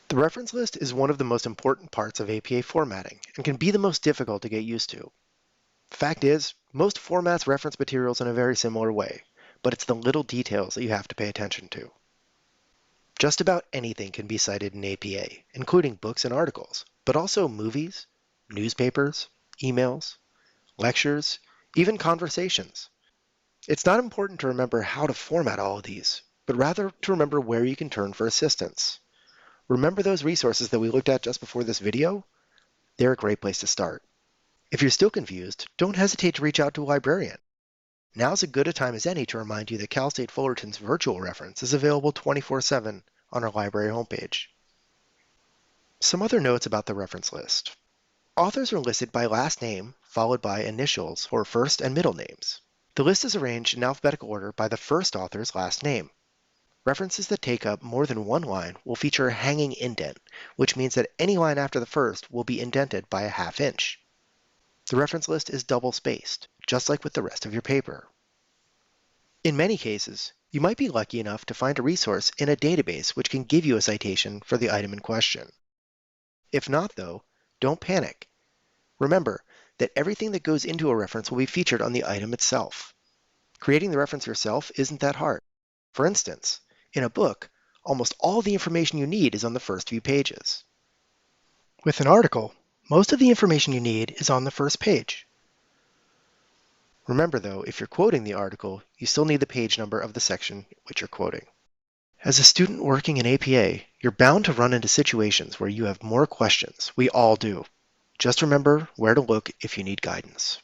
The reference list is one of the most important parts of APA formatting and can be the most difficult to get used to. The fact is, most formats reference materials in a very similar way, but it's the little details that you have to pay attention to. Just about anything can be cited in APA, including books and articles, but also movies, newspapers, emails, lectures, even conversations. It's not important to remember how to format all of these, but rather to remember where you can turn for assistance. Remember those resources that we looked at just before this video? They're a great place to start. If you're still confused, don't hesitate to reach out to a librarian. Now's as good a time as any to remind you that Cal State Fullerton's virtual reference is available 24/7 on our library homepage. Some other notes about the reference list. Authors are listed by last name, followed by initials or first and middle names. The list is arranged in alphabetical order by the first author's last name. References that take up more than one line will feature a hanging indent, which means that any line after the first will be indented by a ½ inch. The reference list is double-spaced, just like with the rest of your paper. In many cases, you might be lucky enough to find a resource in a database which can give you a citation for the item in question. If not, though, don't panic. Remember that everything that goes into a reference will be featured on the item itself. Creating the reference yourself isn't that hard. For instance, in a book, almost all the information you need is on the first few pages. With an article, most of the information you need is on the first page. Remember though, if you're quoting the article, you still need the page number of the section which you're quoting. As a student working in APA, you're bound to run into situations where you have more questions. We all do. Just remember where to look if you need guidance.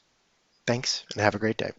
Thanks, and have a great day.